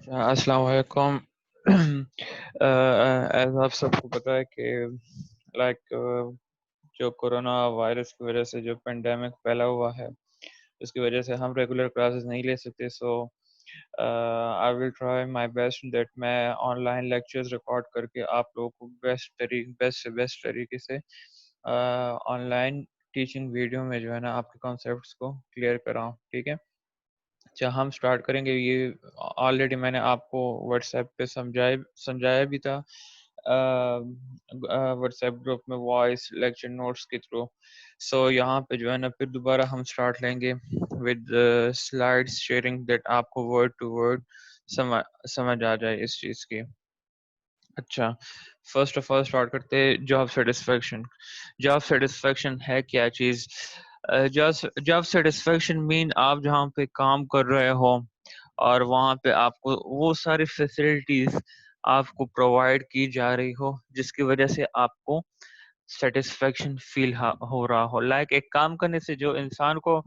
السلام علیکم. ایز آپ سب کو پتہ ہے کہ لائک جو کورونا وائرس کی وجہ سے جو پینڈیمک پھیلا ہوا ہے اس کی وجہ سے ہم ریگولر کلاسز نہیں لے سکتے. So I will try my best that میں آن لائن لیکچرز ریکارڈ کر کے آپ لوگوں کو بیسٹ سے بیسٹ طریقے سے آن لائن ٹیچنگ ویڈیو میں جو ہے نا آپ کے کانسیپٹس کو کلیئر کراؤں. ٹھیک ہے. اچھا ہم سٹارٹ کریں گے. یہ آلریڈی میں نے آپ کو واٹس ایپ پہ سمجھایا بھی تھا واٹس ایپ گروپ میں وائس لیکچر نوٹس کے تھرو. سو یہاں پہ جو ہے نا پھر دوبارہ ہم سٹارٹ لیں گے ود سلائڈس شیئرنگ دیٹ آپ کو ورڈ ٹو ورڈ سمجھ آ جائے اس چیز کی. اچھا فرسٹ آف آل اسٹارٹ کرتے جاب سیٹسفیکشن. جاب سیٹسفیکشن ہے کیا چیز؟ جاب سیٹسفیکشن مین آپ جہاں پہ کام کر رہے ہو اور وہاں پہ آپ کو وہ ساری فیسلٹیز آپ کو پرووائڈ کی جا رہی ہو جس کی وجہ سے آپ کو سیٹسفیکشن فیل ہو رہا ہو. لائک ایک کام کرنے سے جو انسان کو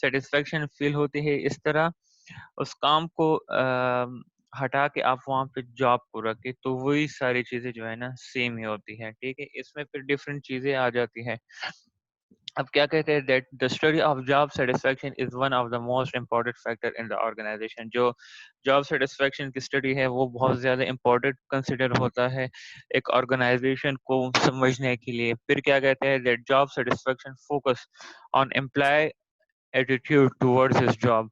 سیٹسفیکشن فیل ہوتی ہے اس طرح اس کام کو ہٹا کے آپ وہاں پہ جاب کو رکھے تو وہی ساری چیزیں جو ہے نا سیم ہی ہوتی ہے. ٹھیک ہے. اس میں پھر ڈفرینٹ چیزیں آ جاتی ہیں. اب کیا کہتے ہیں that the study of job satisfaction is one of the most important factor in the organization. جو جاب سیٹسفیکشن کی اسٹڈی ہے وہ بہت زیادہ امپورٹنٹ کنسیڈر ہوتا ہے ایک آرگنائزیشن کو سمجھنے کے لیے. پھر کیا کہتے ہیں that job satisfaction focus on employee attitude towards his job.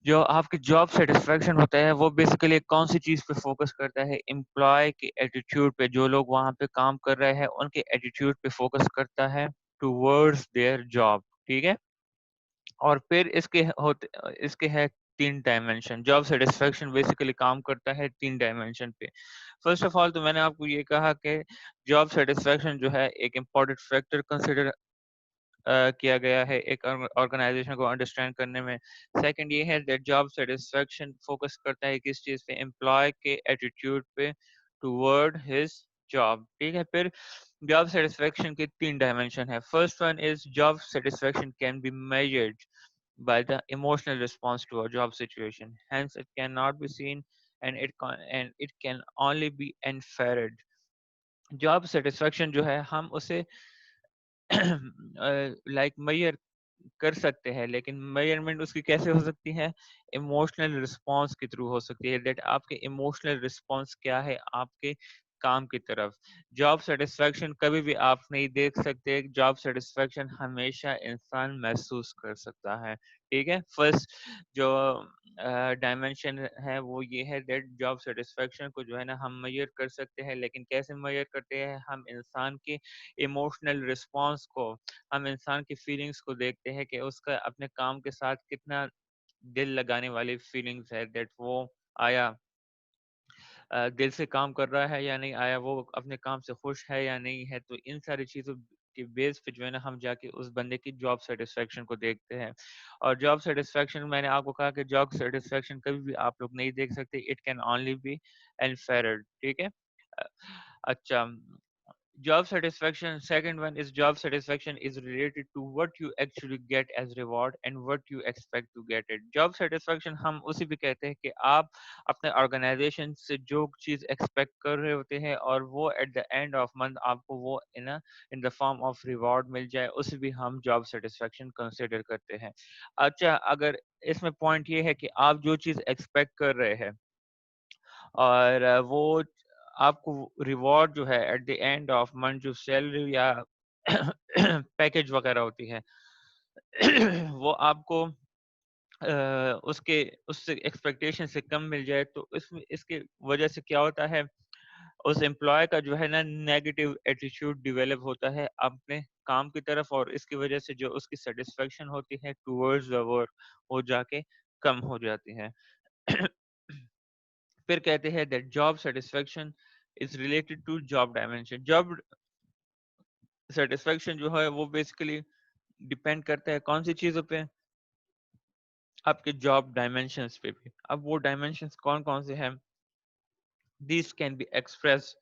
جو آپ کی جاب سیٹسفیکشن ہوتا ہے وہ بیسیکلی کون سی چیز پہ فوکس کرتا ہے؟ امپلائی کے ایٹیٹیوڈ پہ. جو لوگ وہاں پہ کام کر رہے ہیں ان کے ایٹیٹیوڈ پہ فوکس کرتا ہے ٹورڈز دیئر جاب. ٹھیک ہے. اور پھر اس کے ہے 3 ڈائمینشن. جاب سیٹسفیکشن بیسیکلی کام کرتا ہے 3 ڈائمینشن پہ. فرسٹ آف آل تو میں نے آپ کو یہ کہا کہ جاب سیٹسفیکشن جو ہے ایک امپورٹنٹ فیکٹر کنسیڈر کیا گیا ہے ایک آرگنائزیشن کو انڈرسٹینڈ کرنے میں. سیکنڈ یہ ہے دیٹ جاب سیٹسفیکشن فوکس کرتا ہے کس چیز پہ؟ امپلائی کے ایٹیٹیوڈ پہ ٹورڈ ہز جاب. ٹھیک ہے. پھر جاب سیٹسفیکشن کے 3 ڈائمینشن ہے. First one is job satisfaction can be measured by the emotional response to a job situation. Hence, it cannot be seen and it can only be inferred. Job satisfaction جو ہے ہم اسے like mayor کر سکتے ہیں لیکن measurement اس کی کیسے ہو سکتی ہے؟ ایموشنل رسپانس کے تھرو ہو سکتی ہے. دیٹ آپ کے ایموشنل رسپانس کیا ہے آپ کے کام کی طرف. جاب سیٹسفیکشن کبھی بھی آپ نہیں دیکھ سکتے. جاب سیٹسفیکشن ہمیشہ انسان محسوس کر سکتا ہے. ٹھیک ہے. فرسٹ جو ڈائمینشن ہے وہ یہ ہے دیٹ جاب سیٹسفیکشن کو جو ہے نا ہم میئر کر سکتے ہیں لیکن کیسے میئر کرتے ہیں؟ ہم انسان کے ایموشنل رسپانس کو، ہم انسان کی فیلنگس کو دیکھتے ہیں کہ اس کا اپنے کام کے ساتھ کتنا دل لگانے والی فیلنگس ہے. دیٹ وہ آیا دل سے کام کر رہا ہے یا نہیں، آیا وہ اپنے کام سے خوش ہے یا نہیں ہے. تو ان ساری چیزوں کے بیس پہ جو ہے نا ہم جا کے اس بندے کی جاب سیٹسفیکشن کو دیکھتے ہیں. اور جاب سیٹسفیکشن میں نے آپ کو کہا کہ جاب سیٹسفیکشن کبھی بھی آپ لوگ نہیں دیکھ سکتے. It can only be inferred. ٹھیک ہے. اچھا job satisfaction, second one is job satisfaction is related to what you actually get as reward and what you expect to get it. job satisfaction ہم اسی بھی کہتے ہیں کہ آپ اپنے آرگنائزیشن سے جو چیز ایکسپیکٹ کر رہے ہوتے ہیں اور وہ at the end of month آپ کو وہ in the form of reward مل جائے، اسے بھی ہم جاب سیٹسفیکشن کنسیڈر کرتے ہیں. اچھا اگر اس میں پوائنٹ یہ ہے کہ آپ جو چیز ایکسپیکٹ کر رہے ہیں اور وہ آپ کو ریوارڈ جو ہے at the end of month جو سیلری یا پیکج وغیرہ ہوتی ہے وہ آپ کو اس سے ایکسپیکٹیشن سے کم مل جائے تو اس کی وجہ سے کیا ہوتا ہے؟ اس امپلائی کا جو ہے نا نیگیٹو ایٹیٹیوڈ ڈیولپ ہوتا ہے اپنے کام کی طرف، اور اس کی وجہ سے جو اس کی سیٹسفیکشن ہوتی ہے ٹورڈز دا ورک وہ جا کے کم ہو جاتی ہے. پھر کہتے ہیں that job satisfaction is related to job dimension. job satisfaction جو ہے وہ بیسیکلی ڈیپینڈ کرتا ہے کون سی چیزوں پہ؟ آپ کے جاب ڈائمینشنز پہ بھی. اب وہ ڈائمینشنز کون کون سے ہیں؟ these can be expressed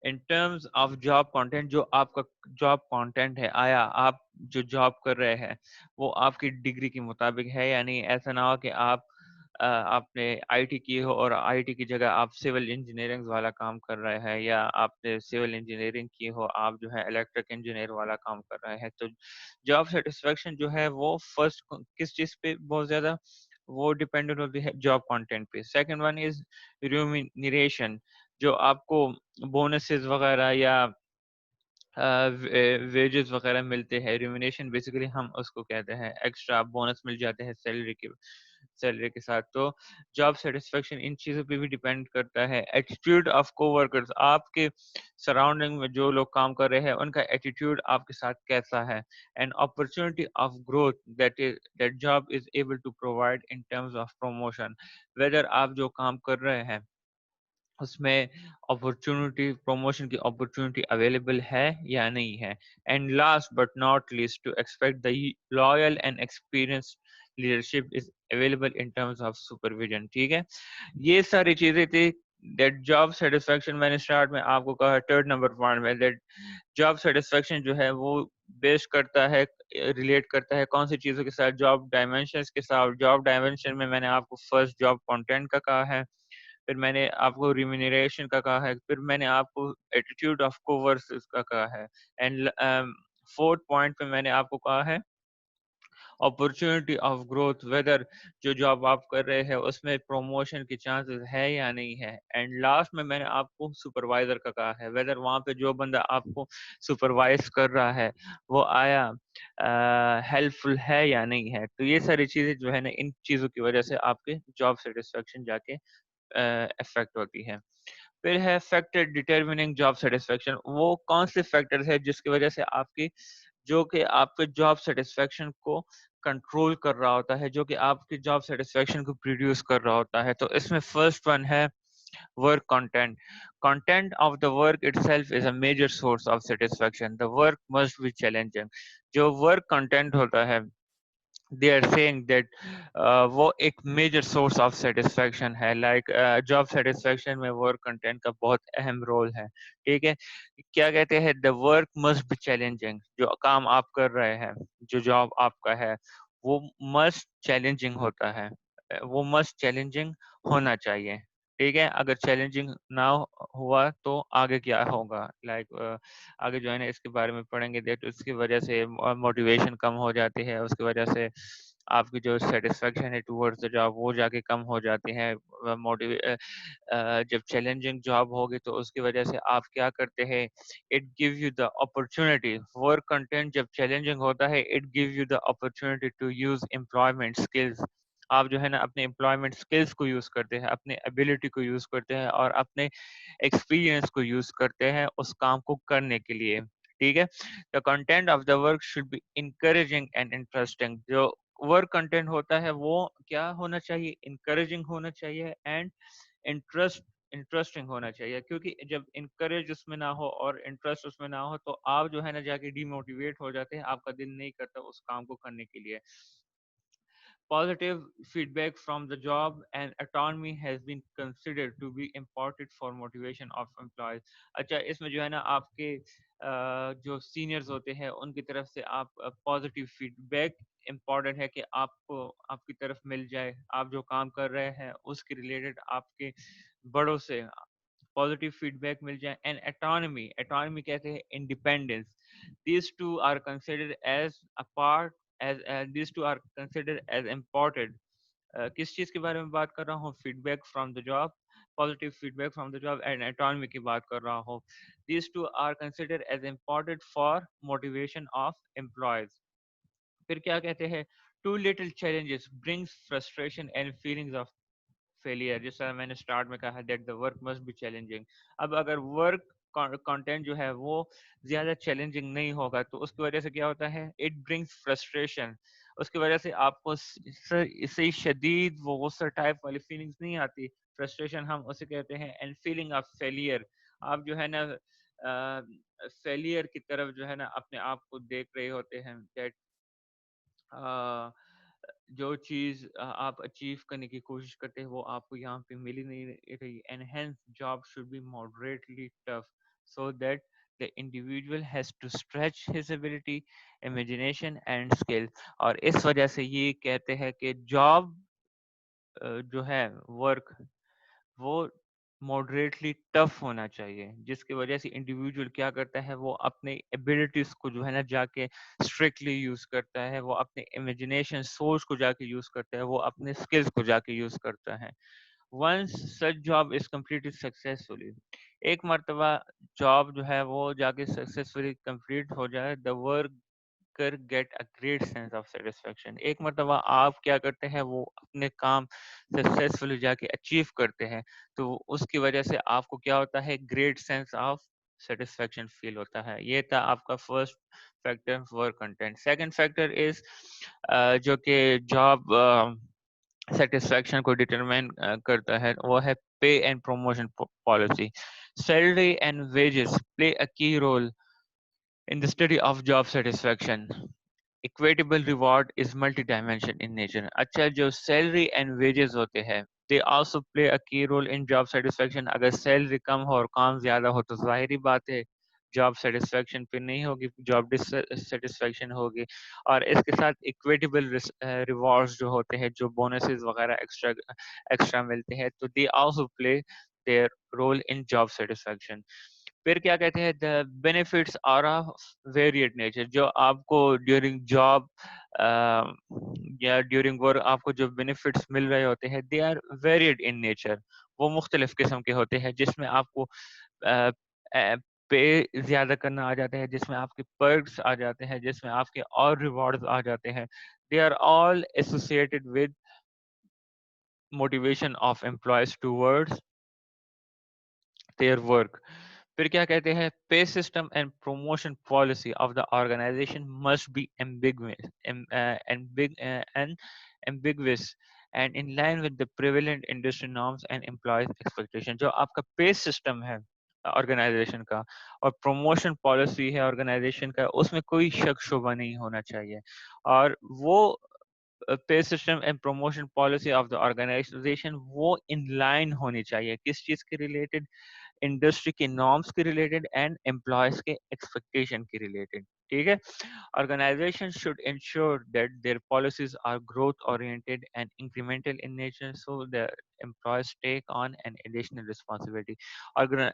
in terms of job content. جو آپ کا جاب کانٹینٹ ہے، آیا آپ جو جاب کر رہے ہیں وہ آپ کی ڈگری کے مطابق ہے یا نہیں. ایسا نہ ہو کہ آپ آپ نے آئی ٹی کی ہو اور آئی ٹی کی جگہ آپ سول انجینئرنگ والا کام کر رہے ہیں، یا آپ نے سول انجینئرنگ کی ہو آپ جو ہے الیکٹرک انجینئر والا کام کر رہے ہیں، تو جاب سیٹسفیکشن جو ہے وہ فرسٹ کس چیز پہ بہت زیادہ وہ ڈیپینڈنٹ ہوتی ہے، جاب کانٹینٹ پہ. سیکنڈ ون از ریمونریشن، جو آپ کو بونسز وغیرہ یا ویجز وغیرہ ملتے ہیں. ریمونیشن بیسیکلی ہم اس کو کہتے ہیں ایکسٹرا بونس مل جاتے ہیں سیلری کے ساتھ. تو جاب سیٹسفیکشن ان چیزوں پہ بھی ڈیپینڈ کرتا ہے. ایٹیٹیوڈ آف کو ورکرز، آپ کے سراؤنڈنگ میں جو لوگ کام کر رہے ہیں ان کا ایٹیٹیوڈ آپ کے ساتھ کیسا ہے. And opportunity of growth that job is able to provide in terms of promotion, whether آپ جو کام کر رہے ہیں اس میں اپرچونٹی پروموشن کی اپرچونٹی اویلیبل ہے یا نہیں ہے. And last but not least to expect the loyal and experience leadership is available in terms of supervision. ٹھیک ہے، یہ ساری چیزیں تھی. دیٹ جاب سیٹسفیکشن میں نے اسٹارٹ میں آپ کو کہا تھرڈ نمبر پوائنٹ میں، دیٹ جاب سیٹسفیکشن جو ہے وہ بیس کرتا ہے، ریلیٹ کرتا ہے کون سی چیزوں کے ساتھ، جاب ڈائمینشنس کے ساتھ. جاب ڈائمینشن میں نے آپ کو فرسٹ جاب کانٹینٹ کا کہا ہے، پھر میں نے آپ کو ریمونریشن کا کہا ہے، پھر میں نے آپ کو ایٹیٹیوڈ آف کوورس کا کہا ہے. اینڈ فورتھ پوائنٹ پہ میں نے آپ کو کہا ہے اپرچونٹی آف گروتھ، ویدر جو جاب آپ کر رہے ہیں اس میں پروموشن کی چانسز ہے یا نہیں ہے. اینڈ لاسٹ میں نے آپ کو سپروائزر کا کہا ہے، ویدر وہاں پہ جو بندہ آپ کو سپروائز کر رہا ہے وہ آیا ہیلپ فل ہے یا نہیں ہے. تو یہ ساری چیزیں جو ہے نا ان چیزوں کی وجہ سے آپ کے جاب سیٹسفیکشن جا کے افیکٹ ہوتی ہے. پھر ہے فیکٹر ڈیٹرمننگ جاب سیٹسفیکشن، وہ کون سے فیکٹر ہے جس کی وجہ سے آپ کی جو کہ آپ کے جاب سیٹسفیکشن کو کنٹرول کر رہا ہوتا ہے، جو کہ آپ کی جاب سیٹسفیکشن کو پروڈیوس کر رہا ہوتا ہے. تو اس میں فرسٹ ون ہے work content. Content of the work itself is a major source of satisfaction. The work must be challenging. جو work content ہوتا ہے they are saying that وہ ایک میجر سورس آف سیٹسفیکشن ہے. لائک جاب سیٹسفیکشن میں work content کا بہت اہم رول ہے. ٹھیک ہے، کیا کہتے ہیں the work must be challenging, جو کام آپ کر رہے ہیں جو جاب آپ کا ہے وہ مسٹ چیلنجنگ ہوتا ہے، وہ مسٹ چیلنجنگ ہونا چاہیے. ٹھیک ہے، اگر چیلنجنگ نہ ہوا تو آگے کیا ہوگا، لائک آگے جو ہے نا اس کے بارے میں پڑھیں گے. دیٹ اس کی وجہ سے موٹیویشن کم ہو جاتی ہے، اس کی وجہ سے آپ کی جو سیٹسفیکشن ہے ٹورڈز دا جاب وہ جا کے کم ہو جاتی ہیں. جب چیلنجنگ جاب ہوگی تو اس کی وجہ سے آپ کیا کرتے ہیں، it give you the opportunity. Work content جب چیلنجنگ ہوتا ہے it give you the opportunity to use employment skills. آپ جو ہے نا اپنے امپلائمنٹ اسکلس کو یوز کرتے ہیں، اپنے ابیلٹی کو یوز کرتے ہیں اور اپنے ایکسپیرئنس کو یوز کرتے ہیں اس کام کو کرنے کے لیے. ٹھیک ہے، the content of the work should be encouraging and interesting. جو ورک کنٹینٹ ہوتا ہے وہ کیا ہونا چاہیے، انکریجنگ ہونا چاہیے اینڈ انٹرسٹنگ ہونا چاہیے. کیونکہ جب انکریج اس میں نہ ہو اور انٹرسٹ اس میں نہ ہو تو آپ جو ہے نا جا کے ڈی موٹیویٹ ہو جاتے ہیں، آپ کا دل نہیں کرتا اس کام کو کرنے کے لیے. Positive feedback from the job and autonomy has been considered to be important for motivation of employees. اچھا، اس میں جو ہے نا آپ کے جو سینئرز ہوتے ہیں ان کی طرف سے آپ پازیٹیو فیڈ بیک امپورٹنٹ ہے کہ آپ کو آپ کی طرف مل جائے. آپ جو کام کر رہے ہیں اس کے ریلیٹڈ آپ کے بڑوں سے پازیٹیو فیڈ بیک مل جائے. اینڈ اٹانومی کہتے ہیں independence. These two are considered as a part these two are considered as important. کس چیز کے بارے میں بات کر رہا ہوں، feedback from the job, positive feedback from the job and autonomy کی بات کر رہا ہوں. These two are considered as important for motivation of employees. پھر کیا کہتے ہیں، too little challenges brings frustration and feelings of failure. جس طرح میں نے اسٹارٹ میں کہا that the work must be challenging. اب اگر ورک کنٹینٹ جو ہے وہ زیادہ چیلنجنگ نہیں ہوگا تو اس کی وجہ سے کیا ہوتا ہے، اٹ برنگس فرسٹریشن. اس کی وجہ سے آپ کو سے شدید وہ غصہ ٹائپ والی فیلنگس نہیں آتی. فرسٹریشن ہم اسے کہتے ہیں. اینڈ فیلنگ آف فیلئر، آپ جو ہے نا فیلئر کی طرف جو ہے نا اپنے آپ کو دیکھ رہے ہوتے ہیں. دیٹ جو چیز آپ اچیو کرنے کی کوشش کرتے ہیں وہ آپ کو یہاں پہ مل ہی نہیں رہی. And hence job should be moderately tough so that the individual has to stretch his ability, imagination and skill. اور اس وجہ سے یہ کہتے ہیں کہ جاب جو ہے ورک وہ ماڈریٹلی ٹف ہونا چاہیے، جس کی وجہ سے انڈیویجول کیا کرتا ہے وہ اپنے ایبلٹیز کو جو ہے نا جا کے اسٹرکٹلی یوز کرتا ہے، وہ اپنے امیجنیشن سوچ کو جا کے یوز کرتا ہے، وہ اپنے اسکلز کو جا کے یوز کرتا ہے. Once such job is completed successfully, ایک مرتبہ جاب جو ہے وہ جا کے سکسیزفلی کمپلیٹ ہو جائے، the worker get a great sense of satisfaction. ایک مرتبہ آپ کیا کرتے ہیں وہ اپنے کام سکسیسفلی جا کے اچیو کرتے ہیں، تو اس کی وجہ سے آپ کو کیا ہوتا ہے گریٹ سینس آف سیٹسفیکشن فیل ہوتا ہے. یہ تھا آپ کا first factor work content. Second factor is جو کہ جاب سیٹسفیکشن کو ڈٹرمائن کرتا ہے، وہ ہے pay and promotion policy. Salary and wages play a key role in the study of job satisfaction. Equitable reward is multi-dimensional in nature. اچھا جو salary and wages ہوتے ہیں they also play a key role in job satisfaction. اگر salary کم ہو اور کام زیادہ ہو تو ظاہری بات ہے جاب سیٹسفیکشن پہ نہیں ہوگی، جاب ڈسٹسفیکشن ہوگی. اور اس کے ساتھ اکویٹیبل ریوارڈز جو ہوتے ہیں، جو بونسز وغیرہ ایکسٹرا ملتے ہیں، تو they also play their role in job satisfaction. پھر کیا کہتے ہیں the benefits are of varied nature. جو آپ کو ڈیورنگ جاب یا ڈیورنگ ورک آپ کو جو بینیفٹس مل رہے ہوتے ہیں they are varied in nature. وہ مختلف قسم کے ہوتے ہیں، جس میں آپ کو پے زیادہ کرنا آ جاتے ہیں، جس میں آپ کے پرکس آ جاتے ہیں، جس میں آپ کے اور ریوارڈز آ جاتے ہیں. they are all associated with motivation of employees towards their work. پھر کیا کہتے ہیں pay system and promotion policy of the organization must be ambiguous and in line with the prevalent industry norms and employees expectation. جو آپ کا pay system ہے organization کا اور پروموشن پالیسی ہے آرگنائزیشن کا، اس میں کوئی شک شبہ نہیں ہونا چاہیے. اور وہ pay system and promotion policy of the organization وہ ان لائن ہونی چاہیے کس چیز کے ریلیٹڈ، انڈسٹری کے نارمس کے ریلیٹڈ اینڈ امپلائز کے ایکسپیکٹیشن کے ریلیٹڈ. ٹھیک ہے. Organization should ensure that their policies are growth oriented and incremental in nature so the employees take on an additional responsibility.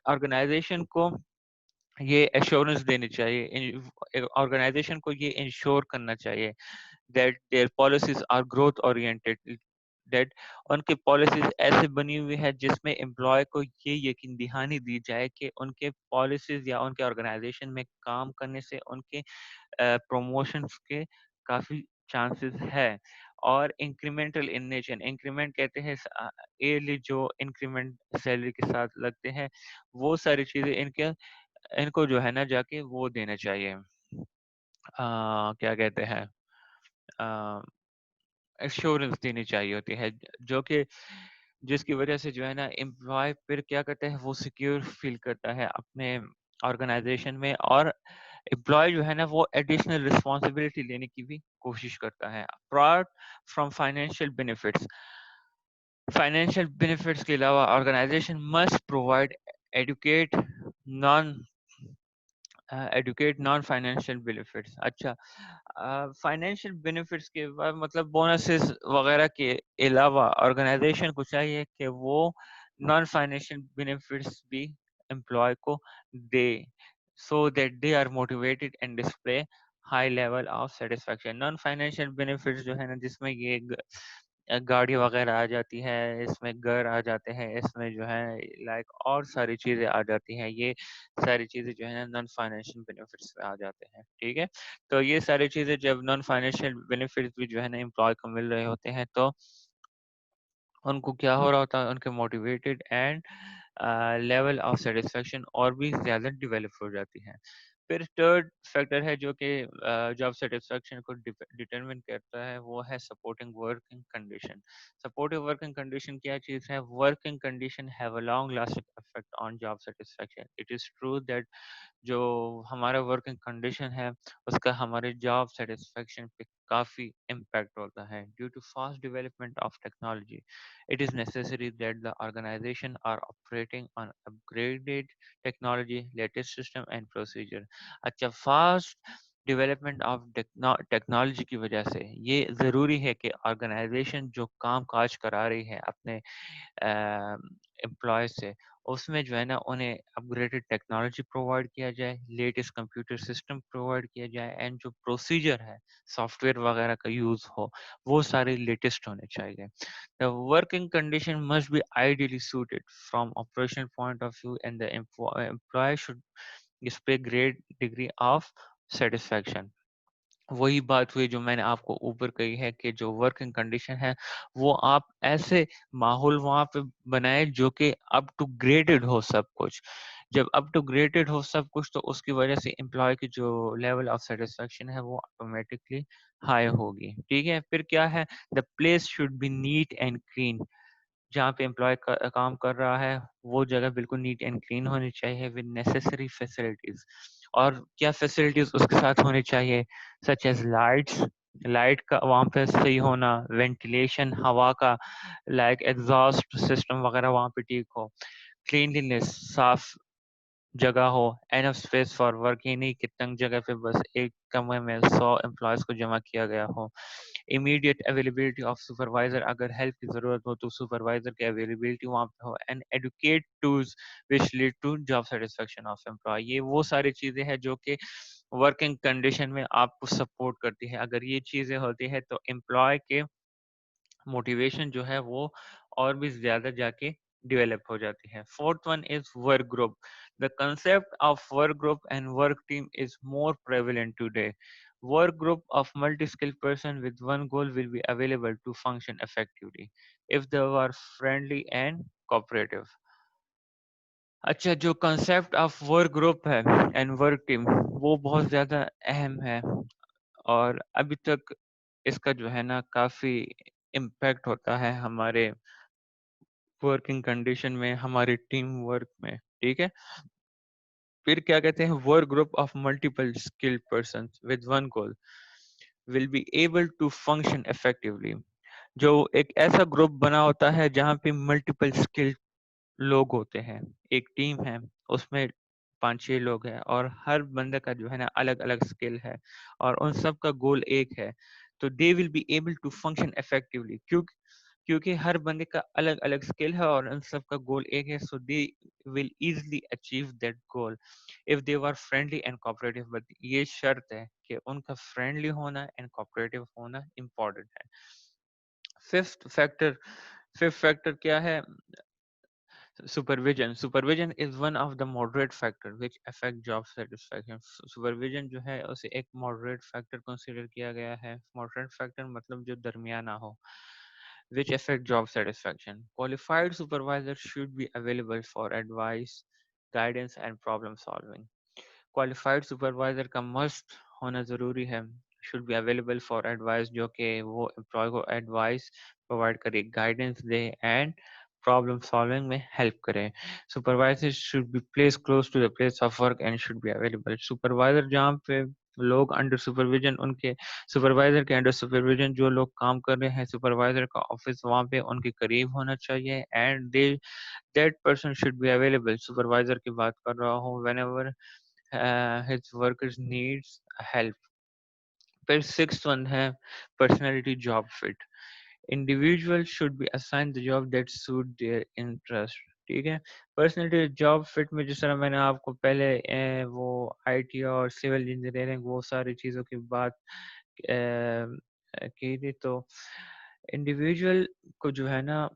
Organization کو یہ ایشورنس دینی چاہیے، آرگنائزیشن کو یہ انشور کرنا چاہیے that their policies are growth oriented, that ان کی policies ایسے بنی ہوئی ہے جس میں امپلائی کو یہ یقین دہانی دی جائے کہ ان کے پالیسیز یا ان کے آرگنائزیشن میں کام کرنے سے ان کے پروموشنز کے کافی چانسز ہے. اور انکریمنٹل ان نیچر، انکریمنٹ کہتے ہیں ایئرلی جو انکریمنٹ سیلری کے ساتھ لگتے ہیں، وہ ساری چیزیں ان کو جو ہے نا جا کے وہ دینا چاہیے. کیا کہتے ہیں ایشورنس دینی چاہیے ہوتی ہے، جو کہ جس کی وجہ سے جو ہے نا امپلائی پھر کیا کرتا ہے وہ سیکیور فیل کرتا ہے اپنے آرگنائزیشن میں، اور امپلائی جو ہے نا وہ ایڈیشنل رسپانسبلٹی لینے کی بھی کوشش کرتا ہے. Apart from financial benefits, financial benefits کے علاوہ organization must provide adequate non adequate non financial benefits. اچھا فائنینشیل بینیفٹس کے بعد مطلب بونسز وغیرہ کے علاوہ آرگنائزیشن کو چاہیے کہ وہ نان فائنینشیل بینیفٹس بھی امپلائی کو دے so that they are motivated and display high level of satisfaction. Non financial benefits جو ہے نا جس میں یہ گاڑی وغیرہ آ جاتی ہے، اس میں گھر آ جاتے ہیں، اس میں جو ہے لائک اور ساری چیزیں آ جاتی ہیں، یہ ساری چیزیں جو ہے نا نان فائنینشیل بینیفٹس میں آ جاتے ہیں. ٹھیک ہے. تو یہ ساری چیزیں جب نان فائنینشیل بینیفٹس بھی جو ہے نا امپلائی کو مل رہے ہوتے ہیں تو ان کو کیا ہو رہا ہوتا ہے، ان کے motivated and level of satisfaction اور بھی زیادہ ڈیولپ ہو جاتی ہے. پھر تھرڈ فیکٹر ہے جو کہ جاب سیٹسفیکشن کو ڈٹرمن کرتا ہے، وہ ہے supporting working condition. Supporting working condition کیا چیز ہے؟ Working condition have a long lasting effect on job satisfaction. It is true that جو ہمارا ورکنگ کنڈیشن ہے اس کا ہمارے جاب سیٹسفیکشن پہ کافی امپیکٹ ہوتا ہے. Due to fast development of technology it is necessary that the organization are operating on upgraded technology, latest system and procedure. اچھا fast development of technology کی وجہ سے یہ ضروری ہے کہ آرگنائزیشن جو کام کاج کرا رہی ہے اپنے امپلائز سے، اس میں جو ہے نا انہیں اپ گریڈڈ ٹیکنالوجی پرووائڈ کیا جائے، لیٹسٹ کمپیوٹر سسٹم پرووائڈ کیا جائے، اینڈ جو پروسیجر ہے سافٹ ویئر وغیرہ کا یوز ہو وہ سارے لیٹسٹ ہونے چاہیے. The working condition must be ideally suited from operational point of view, and the employee should display great degree of satisfaction. وہی بات ہوئی جو میں نے آپ کو اوپر کہی ہے کہ جو ورکنگ کنڈیشن ہے وہ آپ ایسے ماحول وہاں پہ بنائے جو کہ اپ ٹو گریڈڈ ہو سب کچھ. جب اپ ٹو گریڈڈ ہو سب کچھ تو اس کی وجہ سے امپلائی کی جو لیول آف سیٹسفیکشن ہے وہ آٹومیٹکلی ہائی ہوگی. ٹھیک ہے، پھر کیا ہے، the place should be neat and clean. جہاں پہ امپلائی کام کر رہا ہے وہ جگہ بالکل نیٹ اینڈ کلین ہونی چاہیے ود نیسیسری فیسلٹیز. اور کیا فیسلٹیز اس کے ساتھ ہونی چاہیے؟ سچ ایز لائٹس، لائٹ کا وہاں پہ صحیح ہونا، وینٹیلیشن ہوا کا، لائک ایگزاسٹ سسٹم وغیرہ وہاں پہ ٹھیک ہو، کلینلینس صاف جگہ ہو، اینف اسپیس فار ورک، یہ نہیں کہ تنگ جگہ پہ بس ایک کمرے میں 100 امپلائیز کو جمع کیا گیا ہو. امیڈیٹ اویلیبلٹی آف سپروائزر، اگر ہیلپ کی ضرورت ہو تو سپروائزر کی اویلیبلٹی وہاں پہ ہو. And adequate tools which lead to job satisfaction of employee. یہ وہ ساری چیزیں ہیں جو کہ ورکنگ کنڈیشن میں آپ کو سپورٹ کرتی ہے. اگر یہ چیزیں ہوتی ہے تو امپلائی کے موٹیویشن جو ہے وہ اور بھی زیادہ جا کے ڈیولپ ہو جاتی ہے. Fourth one is work group. The concept of work group and work team is more prevalent today. Work group of multi-skilled person with one goal will be available to function effectively if they are friendly and cooperative. اچھا، جو concept of work group ہے and work team وہ بہت زیادہ اہم ہے، اور ابھی تک اس کا جو ہے نا کافی امپیکٹ ہوتا ہے ہمارے ورکنگ کنڈیشن میں، ہمارے ٹیم ورک میں. ٹھیک ہے، پھر کیا کہتے ہیں، work group of multiple skilled person with one goal will be able to function effectively. جو ایک ایسا گروپ بنا ہوتا ہے جہاں پہ ملٹیپل اسکل لوگ ہوتے ہیں، ایک ٹیم ہے اس میں 5-6 لوگ ہیں، اور ہر بندے کا جو ہے نا الگ الگ اسکل ہے اور ان سب کا گول ایک ہے، تو they will be able to function effectively. کیونکہ ہر بندے کا الگ الگ اسکل ہے اور ان سب کا گول ایک ہے، so they will easily achieve that goal if they are friendly and cooperative. But یہ شرط ہے کہ ان کا فرینڈلی ہونا اینڈ کوآپریٹو ہونا امپورٹنٹ ہے. ففتھ فیکٹر، ففتھ فیکٹر کیا ہے؟ supervision. Supervision is one of the moderate factor which affect job satisfaction. Supervision جو ہے اسے ایک moderate factor consider کیا گیا ہے. moderate factor مطلب جو درمیانہ ہو، which affect job satisfaction. Qualified supervisor should be available for advice, guidance and problem solving. Qualified supervisor کا must ہونا ضروری ہے. should be available for advice، جو کہ وہ employee کو advice provide کرے، guidance they and problem solving میں help کرے. Supervisor should be placed close to the place of work and should be available. Supervisor جہاں پہ لوگ انڈر سپرویژن، ان کے سپروائزر کے انڈر سپرویژن جو لوگ کام کر رہے ہیں، سپروائزر کا آفس وہاں پہ ان کے قریب ہونا چاہیے. And they that person should be available. Supervisor کی بات کر رہا ہوں whenever his workers needs help. پھر سکس ون ہے personality job fit. Individual should be assign the job that suit their interest. ٹھیک ہے، پرسنالٹی جاب فٹ میں جس طرح میں نے آپ کو پہلے وہ آئی ٹی اور سول انجینئرنگ وہ ساری چیزوں کی بات کی تھی، تو انڈیویژل کو جو ہے نا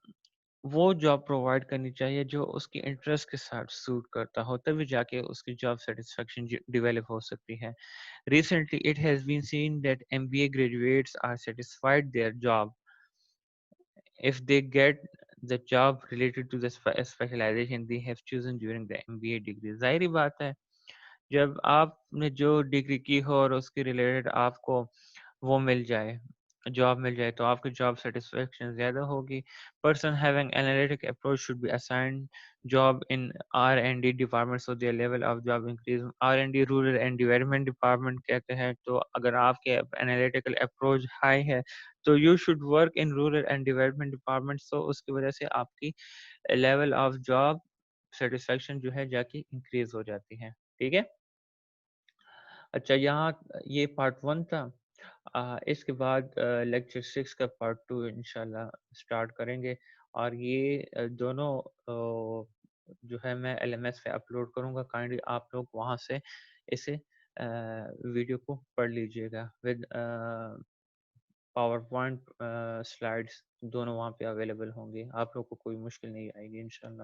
وہ جاب پرووائڈ کرنی چاہیے جو اس کی انٹرسٹ کے ساتھ سوٹ کرتا ہو، تبھی جا کے اس کی جاب سیٹسفیکشن ڈیولپ ہو سکتی ہے. Recently, it has been seen that MBA graduates are satisfied their job if they get the job related to the specialization they have chosen during the MBA degree. ظاہری بات ہے، جب آپ نے جو degree کی ہو اور اس کے ریلیٹڈ آپ کو وہ مل جائے، جاب مل جائے، تو آپ کی جاب سیٹسفیکشن زیادہ ہوگی. Person having analytic approach should be assigned job in R&D department so their level of job increase. R&D rural and development department کہتے ہیں، تو اگر آپ کے analytical approach high ہے تو you should work in rural and development department. so اس کی وجہ سے آپ کی level of job satisfaction جو ہے جا کے increase ہو جاتی ہے. ٹھیک ہے، اچھا یہاں یہ پارٹ 1 تھا. اس کے بعد لیکچر 6 کا پارٹ 2 انشاءاللہ اسٹارٹ کریں گے. اور یہ دونوں جو ہے میں LMS پہ اپلوڈ کروں گا. کائنڈلی آپ لوگ وہاں سے اسے ویڈیو کو پڑھ لیجئے گا ود پاور پوائنٹ سلائڈس دونوں وہاں پہ اویلیبل ہوں گے. آپ لوگ کو کوئی مشکل نہیں آئے گی انشاءاللہ.